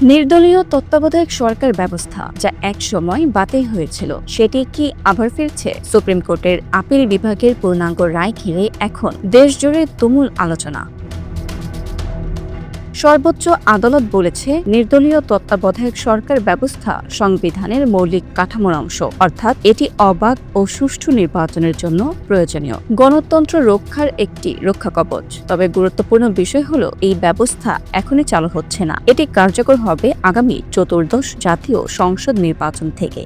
নির্দলীয় তত্ত্বাবধায়ক সরকার ব্যবস্থা যা একসময় বাতিল হয়েছিল সেটি কি আবার ফিরছে? সুপ্রিম কোর্টের আপিল বিভাগের পূর্ণাঙ্গ রায় ঘিরে এখন দেশজুড়ে তুমুল আলোচনা। সর্বোচ্চ আদালত বলেছে, নির্দলীয় তত্ত্বাবধায়ক সরকার ব্যবস্থা সংবিধানের মৌলিক কাঠামোর অংশ, অর্থাৎ এটি অবাধ ও সুষ্ঠু নির্বাচনের জন্য প্রয়োজনীয় গণতন্ত্র রক্ষার একটি রক্ষা কবচ। তবে গুরুত্বপূর্ণ বিষয় হলো, এই ব্যবস্থা এখনই চালু হচ্ছে না, এটি কার্যকর হবে আগামী চতুর্দশ জাতীয় সংসদ নির্বাচন থেকে।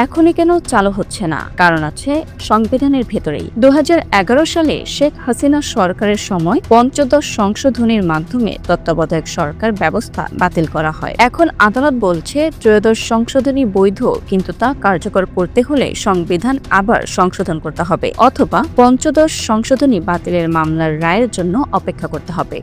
এখনই কেন চালু হচ্ছে না? কারণ আছে সংবিধানের ভেতরেই। 2011 সালে শেখ হাসিনা সরকারের সময় পঞ্চদশ সংশোধনীর মাধ্যমে তত্ত্বাবধায়ক সরকার ব্যবস্থা বাতিল করা হয়। এখন আদালত বলছে, ত্রয়োদশ সংশোধনী বৈধ, কিন্তু তা কার্যকর করতে হলে সংবিধান আবার সংশোধন করতে হবে, অথবা পঞ্চদশ সংশোধনী বাতিলের মামলার রায়ের জন্য অপেক্ষা করতে হবে।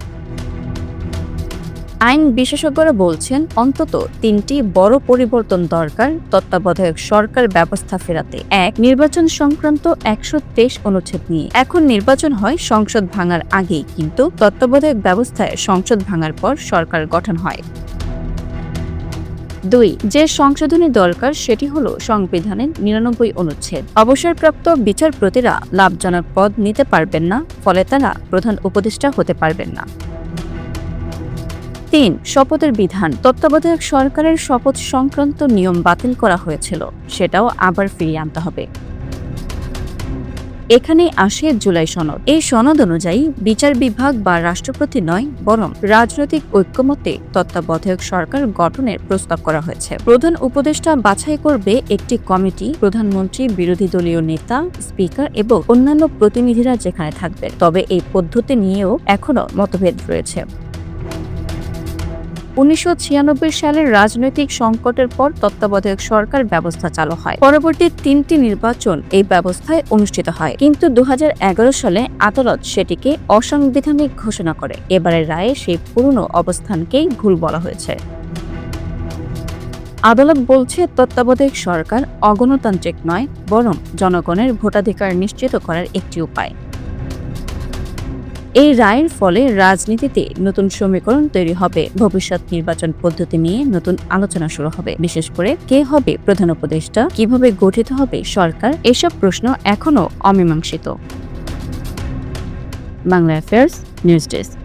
আইন বিশেষজ্ঞরা বলছেন, অন্তত তিনটি বড় পরিবর্তন দরকার তত্ত্বাবধায়ক সরকার ব্যবস্থা ফেরাতে। এক, নির্বাচন সংক্রান্ত 123 অনুচ্ছেদ নিয়ে। এখন নির্বাচন হয় সংসদ ভাঙার আগেই, কিন্তু তত্ত্বাবধায়ক ব্যবস্থায় সংসদ ভাঙার পর সরকার গঠন হয়। 2, যে সংশোধনী দরকার সেটি হলো সংবিধানের 99 অনুচ্ছেদ। অবসরপ্রাপ্ত বিচারপতিরা লাভজনক পদ নিতে পারবেন না, ফলে তারা প্রধান উপদেষ্টা হতে পারবেন না। 3, শপথের বিধান। তত্ত্বাবধায়ক সরকারের শপথ সংক্রান্ত নিয়ম বাতিল করা হয়েছিল, সেটাও আবার ফিরিয়ে আনতে হবে। এখানে আসে জুলাই সনদ। এই সনদ অনুযায়ী বিচার বিভাগ বা রাষ্ট্রপতি নয়, বরং রাজনৈতিক ঐক্যমত্যে তত্ত্বাবধায়ক সরকার গঠনের প্রস্তাব করা হয়েছে। প্রধান উপদেষ্টা বাছাই করবে একটি কমিটি, প্রধানমন্ত্রী, বিরোধী দলীয় নেতা, স্পিকার এবং অন্যান্য প্রতিনিধিরা যেখানে থাকবে। তবে এই পদ্ধতি নিয়েও এখনো মতভেদ রয়েছে। 1996 সালের রাজনৈতিক সংকটের পর তত্ত্বাবধায়ক সরকার ব্যবস্থা চালু হয়। পরবর্তী 3টি নির্বাচন এই ব্যবস্থায় অনুষ্ঠিত হয়, কিন্তু 2011 সালে আদালত সেটিকে অসাংবিধানিক ঘোষণা করে। এবারের রায়ে সেই পুরনো অবস্থানকেই ভুল বলা হয়েছে। আদালত বলছে, তত্ত্বাবধায়ক সরকার অগণতান্ত্রিক নয়, বরং জনগণের ভোটাধিকার নিশ্চিত করার একটি উপায়। এই রায়ের ফলে রাজনীতিতে নতুন সমীকরণ তৈরি হবে। ভবিষ্যৎ নির্বাচন পদ্ধতি নিয়ে নতুন আলোচনা শুরু হবে। বিশেষ করে কে হবে প্রধান উপদেষ্টা, কিভাবে গঠিত হবে সরকার, এসব প্রশ্ন এখনো অমীমাংসিত। Bangla affairs news desk.